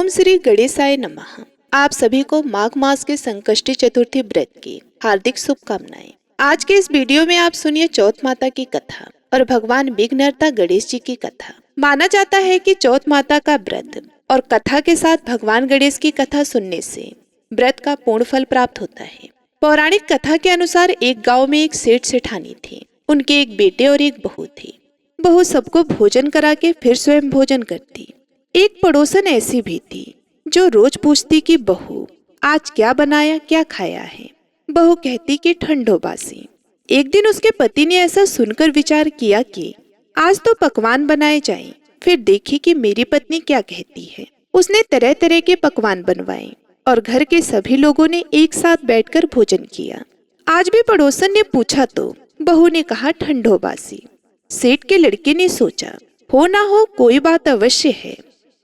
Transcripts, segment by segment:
ओम श्री गणेशाय नमः। आप सभी को माघ मास के संकष्टी चतुर्थी व्रत की हार्दिक शुभकामनाएं। आज के इस वीडियो में आप सुनिए चौथ माता की कथा और भगवान विघ्नहर्ता गणेश जी की कथा। माना जाता है कि चौथ माता का व्रत और कथा के साथ भगवान गणेश की कथा सुनने से व्रत का पूर्ण फल प्राप्त होता है। पौराणिक कथा के अनुसार एक गाँव में एक सेठ सेठानी थे। उनके एक बेटे और एक बहू थी। बहू सबको भोजन करा के फिर स्वयं भोजन करती। एक पड़ोसन ऐसी भी थी जो रोज पूछती कि बहू आज क्या बनाया, क्या खाया है। बहू कहती कि ठंडो बासी। एक दिन उसके पति ने ऐसा सुनकर विचार किया कि आज तो पकवान बनाए जाएं, फिर देखी कि मेरी पत्नी क्या कहती है। उसने तरह तरह के पकवान बनवाए और घर के सभी लोगों ने एक साथ बैठकर भोजन किया। आज भी पड़ोसन ने पूछा तो बहू ने कहा ठंडो बासी। सेठ के लड़के ने सोचा हो ना हो कोई बात अवश्य है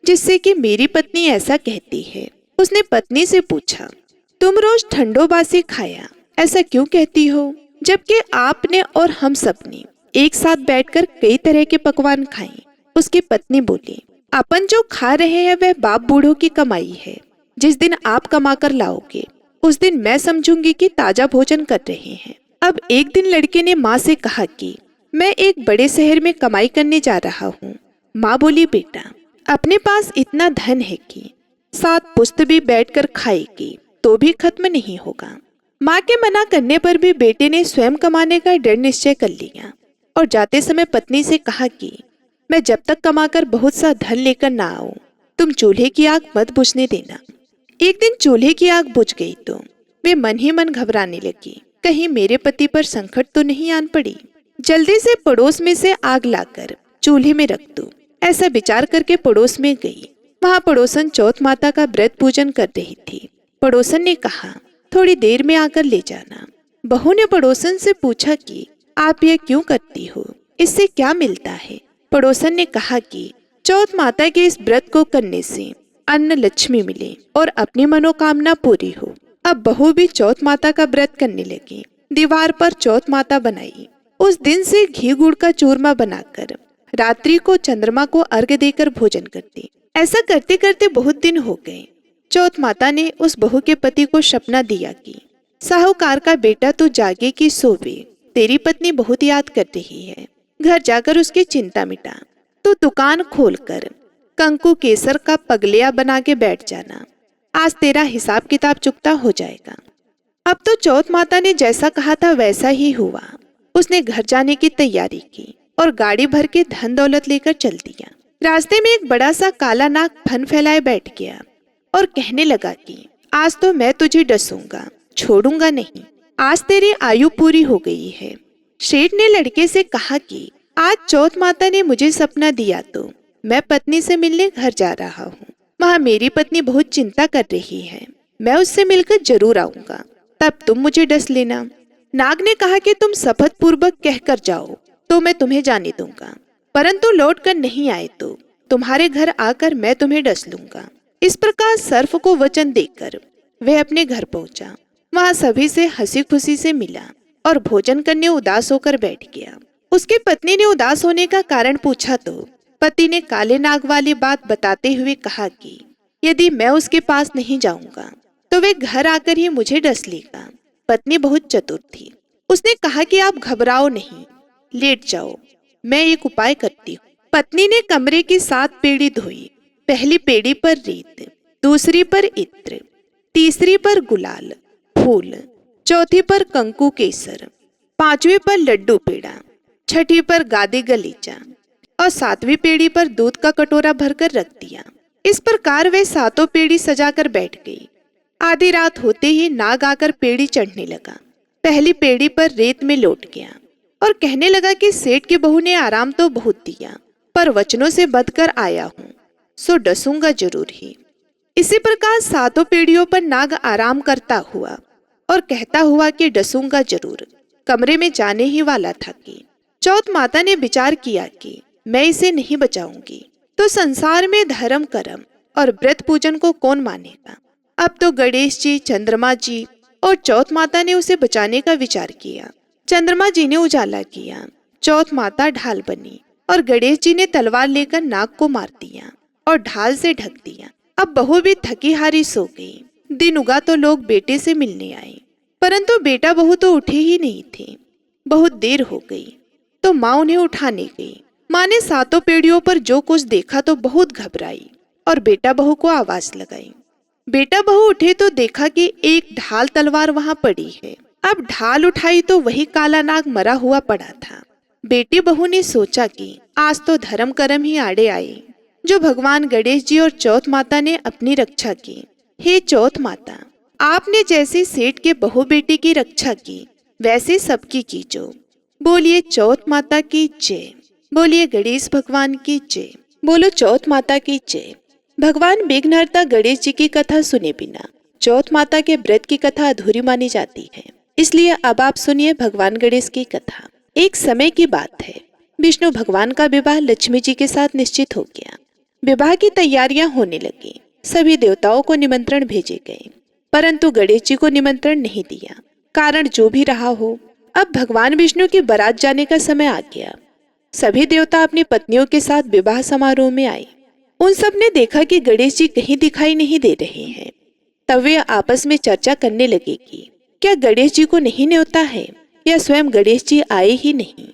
जिससे कि मेरी पत्नी ऐसा कहती है। उसने पत्नी से पूछा तुम रोज ठंडो बासी खाया ऐसा क्यों कहती हो, जबकि आपने और हम सब ने एक साथ बैठकर कई तरह के पकवान खाए। उसकी पत्नी बोली अपन जो खा रहे हैं वह बाप बूढ़ों की कमाई है। जिस दिन आप कमा कर लाओगे उस दिन मैं समझूंगी कि ताजा भोजन कर रहे हैं। अब एक दिन लड़के ने माँ से कहा कि मैं एक बड़े शहर में कमाई करने जा रहा हूँ। माँ बोली बेटा अपने पास इतना धन है कि 7 पुश्त भी बैठकर खाएगी तो भी खत्म नहीं होगा। माँ के मना करने पर भी बेटे ने स्वयं कमाने का दृढ़ निश्चय कर लिया और जाते समय पत्नी से कहा कि मैं जब तक कमाकर बहुत सा धन लेकर ना आऊं तुम चूल्हे की आग मत बुझने देना। एक दिन चूल्हे की आग बुझ गई तो वे मन ही मन घबराने लगी, कहीं मेरे पति पर संकट तो नहीं आन पड़ी। जल्दी से पड़ोस में से आग लाकर चूल्हे में रख दूं, ऐसा विचार करके पड़ोस में गई। वहाँ पड़ोसन चौथ माता का व्रत पूजन कर रही थी। पड़ोसन ने कहा थोड़ी देर में आकर ले जाना। बहू ने पड़ोसन से पूछा कि आप यह क्यों करती हो, इससे क्या मिलता है। पड़ोसन ने कहा कि चौथ माता के इस व्रत को करने से अन्न लक्ष्मी मिले और अपनी मनोकामना पूरी हो। अब बहू भी चौथ माता का व्रत करने लगी। दीवार पर चौथ माता बनाई। उस दिन से घी गुड़ का चूरमा बनाकर रात्रि को चंद्रमा को अर्घ्य देकर भोजन करती। ऐसा करते करते बहुत दिन हो गए। चौथ माता ने उस बहू के पति को सपना दिया कि साहूकार का बेटा तो जागे कि सोवे, तेरी पत्नी बहुत याद कर रही है। घर जाकर उसकी चिंता मिटा। तो दुकान खोलकर कंकु केसर का पगलिया बना के बैठ जाना। आज तेरा हिसाब किताब चुकता हो जाएगा। अब तो चौथ माता ने जैसा कहा था वैसा ही हुआ। उसने घर जाने की तैयारी की और गाड़ी भर के धन दौलत लेकर चल दिया। रास्ते में एक बड़ा सा काला नाग फन फैलाए बैठ गया और कहने लगा कि आज तो मैं तुझे डसूंगा, छोड़ूंगा नहीं। आज तेरी आयु पूरी हो गई है। शेठ ने लड़के से कहा कि आज चौथ माता ने मुझे सपना दिया तो मैं पत्नी से मिलने घर जा रहा हूँ। वहाँ मेरी पत्नी बहुत चिंता कर रही है। मैं उससे मिलकर जरूर आऊंगा, तब तुम मुझे डस लेना। नाग ने कहा कि तुम शपथ पूर्वक कहकर जाओ तो मैं तुम्हें जाने दूंगा, परंतु लौट कर नहीं आए तो तुम्हारे घर आकर मैं तुम्हें डस लूंगा। इस प्रकार सर्प को वचन देकर वह अपने घर पहुंचा। वहां सभी से हंसी खुशी से मिला और भोजन करने उदास होकर बैठ गया। उसकी पत्नी ने उदास होने का कारण पूछा तो पति ने काले नाग वाली बात बताते हुए कहा कि यदि मैं उसके पास नहीं जाऊंगा तो वे घर आकर ही मुझे डस लेगा। पत्नी बहुत चतुर थी। उसने कहा कि आप घबराओ नहीं, लेट जाओ, मैं एक उपाय करती हूँ। पत्नी ने कमरे की 7 पेड़ी धोई। पहली पेड़ी पर रेत, दूसरी पर इत्र, तीसरी पर गुलाल फूल, चौथी पर कंकु केसर, 5वीं पर लड्डू पेड़ा, 6ठी पर गादी गलीचा और 7वीं पेड़ी पर दूध का कटोरा भरकर रख दिया। इस प्रकार वे 7 पेड़ी सजाकर बैठ गई। आधी रात होते ही नाग आकर पेड़ी चढ़ने लगा। पहली पेड़ी पर रेत में लौट गया और कहने लगा कि सेठ की बहू ने आराम तो बहुत दिया, पर वचनों से बदकर आया हूँ, सो डसूंगा जरूर ही। इसी प्रकार 7 पेड़ियों पर नाग आराम करता हुआ और कहता हुआ कि डसूंगा जरूर कमरे में जाने ही वाला था कि चौथ माता ने विचार किया कि मैं इसे नहीं बचाऊंगी तो संसार में धर्म कर्म और व्रत पूजन को कौन मानेगा। अब तो गणेश जी, चंद्रमा जी और चौथ माता ने उसे बचाने का विचार किया। चंद्रमा जी ने उजाला किया, चौथ माता ढाल बनी और गणेश जी ने तलवार लेकर नाग को मार दिया और ढाल से ढक दिया। अब बहू भी थकी हारी सो गई। दिन उगा तो लोग बेटे से मिलने आए, परंतु बेटा बहू तो उठे ही नहीं थे। बहुत देर हो गई तो माँ उन्हें उठाने गई। माँ ने सातों पीढ़ियों पर जो कुछ देखा तो बहुत घबराई और बेटा बहू को आवाज लगाई। बेटा बहू उठे तो देखा कि एक ढाल तलवार वहां पड़ी है। अब ढाल उठाई तो वही काला नाग मरा हुआ पड़ा था। बेटी बहू ने सोचा कि आज तो धर्म कर्म ही आड़े आए, जो भगवान गणेश जी और चौथ माता ने अपनी रक्षा की। हे चौथ माता, आपने जैसे सेठ के बहू बेटी की रक्षा की, वैसे सबकी कीजो। बोलिए चौथ माता की जय। बोलिए गणेश भगवान की जय। बोलो चौथ माता की जय। भगवान विघ्नहर्ता गणेश जी की कथा सुने बिना चौथ माता के व्रत की कथा अधूरी मानी जाती है। इसलिए अब आप सुनिए भगवान गणेश की कथा। एक समय की बात है, विष्णु भगवान का विवाह लक्ष्मी जी के साथ निश्चित हो गया। विवाह की तैयारियां होने लगी। सभी देवताओं को निमंत्रण भेजे गए, परंतु गणेश जी को निमंत्रण नहीं दिया। कारण जो भी रहा हो, अब भगवान विष्णु की बारात जाने का समय आ गया। सभी देवता अपनी पत्नियों के साथ विवाह समारोह में आए। उन सब ने देखा कि गणेश जी कहीं दिखाई नहीं दे रहे हैं। तब वे आपस में चर्चा करने लगे कि क्या गणेश जी को नहीं न्योता है या स्वयं गणेश जी आए ही नहीं।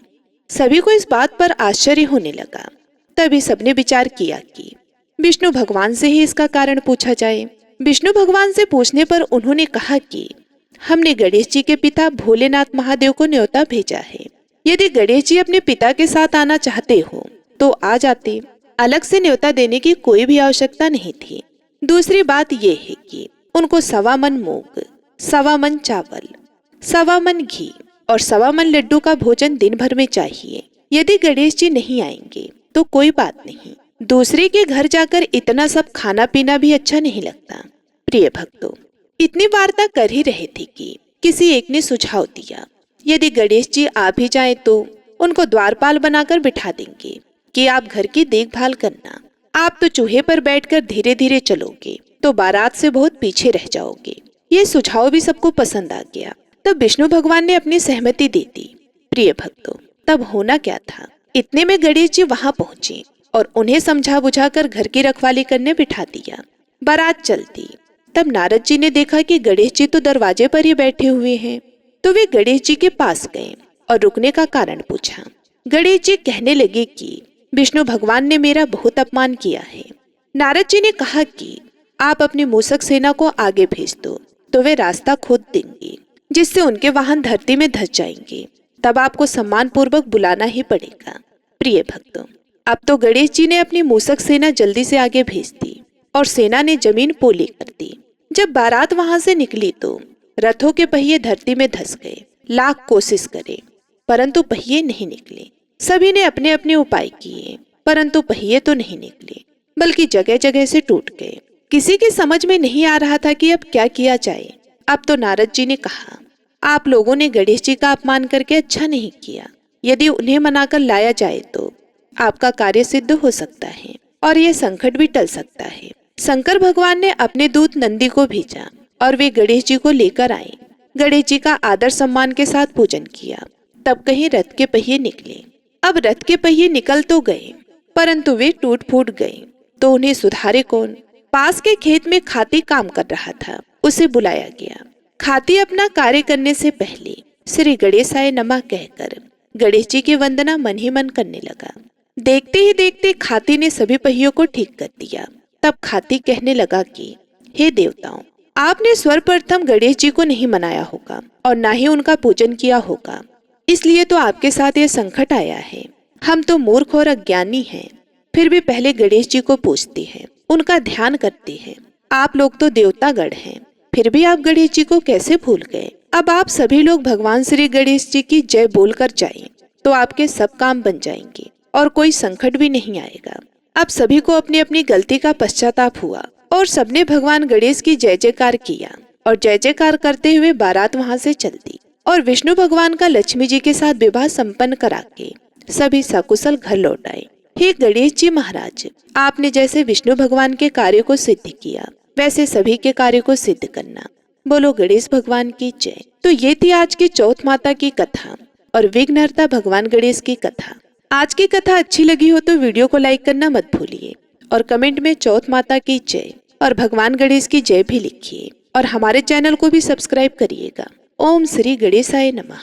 सभी को इस बात पर आश्चर्य होने लगा। तभी सबने विचार किया कि विष्णु भगवान से ही इसका कारण पूछा जाए। विष्णु भगवान से पूछने पर उन्होंने कहा कि हमने गणेश जी के पिता भोलेनाथ महादेव को न्योता भेजा है। यदि गणेश जी अपने पिता के साथ आना चाहते हो तो आ जाते, अलग से न्योता देने की कोई भी आवश्यकता नहीं थी। दूसरी बात यह है कि उनको 1.25 मन मूंग, 1.25 मन चावल, 1.25 मन घी और 1.25 मन लड्डू का भोजन दिन भर में चाहिए। यदि गणेश जी नहीं आएंगे तो कोई बात नहीं, दूसरे के घर जाकर इतना सब खाना पीना भी अच्छा नहीं लगता। प्रिय भक्तों, इतनी वार्ता कर ही रहे थे कि किसी एक ने सुझाव दिया, यदि गणेश जी आ भी जाए तो उनको द्वारपाल बनाकर बिठा देंगे कि आप घर की देखभाल करना। आप तो चूहे पर बैठकर धीरे धीरे चलोगे तो बारात से बहुत पीछे रह जाओगे। ये सुझाव भी सबको पसंद आ गया। तब विष्णु भगवान ने अपनी सहमति दे दी। प्रिय भक्तों, तब होना क्या था, इतने में गणेश जी वहां पहुंचे और उन्हें समझा बुझाकर घर की रखवाली करने बिठा दिया। बारात चलती। तब नारद जी ने देखा कि गणेश जी तो दरवाजे पर ही बैठे हुए हैं, तो वे गणेश जी के पास गए और रुकने का कारण पूछा। गणेश जी कहने लगे कि विष्णु भगवान ने मेरा बहुत अपमान किया है। नारद जी ने कहा कि आप अपनी मूषक सेना को आगे भेज दो तो वे रास्ता खोद देंगे, जिससे उनके वाहन धरती में धंस जाएंगे। तब आपको सम्मान पूर्वक बुलाना ही पड़ेगा। प्रिय भक्तों, अब तो गणेश जी ने अपनी मूषक सेना जल्दी से आगे भेज दी और सेना ने जमीन पोली कर दी। जब बारात वहां से निकली तो रथों के पहिए धरती में धंस गए। लाख कोशिश करे परंतु पहिए नहीं निकले। सभी ने अपने अपने उपाय किए, परंतु पहिए तो नहीं निकले, बल्कि जगह जगह से टूट गए। किसी की समझ में नहीं आ रहा था कि अब क्या किया जाए। अब तो नारद जी ने कहा, आप लोगों ने गणेश जी का अपमान करके अच्छा नहीं किया। यदि उन्हें मनाकर लाया जाए तो आपका कार्य सिद्ध हो सकता है और यह संकट भी टल सकता है। शंकर भगवान ने अपने दूत नंदी को भेजा और वे गणेश जी को लेकर आए। गणेश जी का आदर सम्मान के साथ पूजन किया। तब कहीं रथ के पहिए निकले। अब रथ के पहिए निकल तो गए, परंतु वे टूट फूट गए, तो उन्हें सुधारे कौन। पास के खेत में खाती काम कर रहा था, उसे बुलाया गया। खाती अपना कार्य करने से पहले श्री गणेशाय नमः कहकर गणेश जी की वंदना मन ही मन करने लगा। देखते ही देखते खाती ने सभी पहियों को ठीक कर दिया। तब खाती कहने लगा कि हे देवताओं, आपने सर्वप्रथम गणेश जी को नहीं मनाया होगा और ना ही उनका पूजन किया होगा, इसलिए तो आपके साथ यह संकट आया है। हम तो मूर्ख और अज्ञानी हैं, फिर भी पहले गणेश जी को पूजते हैं, उनका ध्यान करते हैं। आप लोग तो देवतागण हैं, फिर भी आप गणेश जी को कैसे भूल गए। अब आप सभी लोग भगवान श्री गणेश जी की जय बोलकर जाएं, तो आपके सब काम बन जाएंगे और कोई संकट भी नहीं आएगा। अब सभी को अपनी अपनी गलती का पश्चाताप हुआ और सबने भगवान गणेश की जय जयकार किया और जय जयकार करते हुए बारात वहां से चलती और विष्णु भगवान का लक्ष्मी जी के साथ विवाह संपन्न करा के सभी सकुशल घर लौट आए। हे गणेश जी महाराज, आपने जैसे विष्णु भगवान के कार्य को सिद्ध किया, वैसे सभी के कार्य को सिद्ध करना। बोलो गणेश भगवान की जय। तो ये थी आज की चौथ माता की कथा और विघ्नहर्ता भगवान गणेश की कथा। आज की कथा अच्छी लगी हो तो वीडियो को लाइक करना मत भूलिए और कमेंट में चौथ माता की जय और भगवान गणेश की जय भी लिखिए और हमारे चैनल को भी सब्सक्राइब करिएगा। ओम श्री गणेशाय नमः।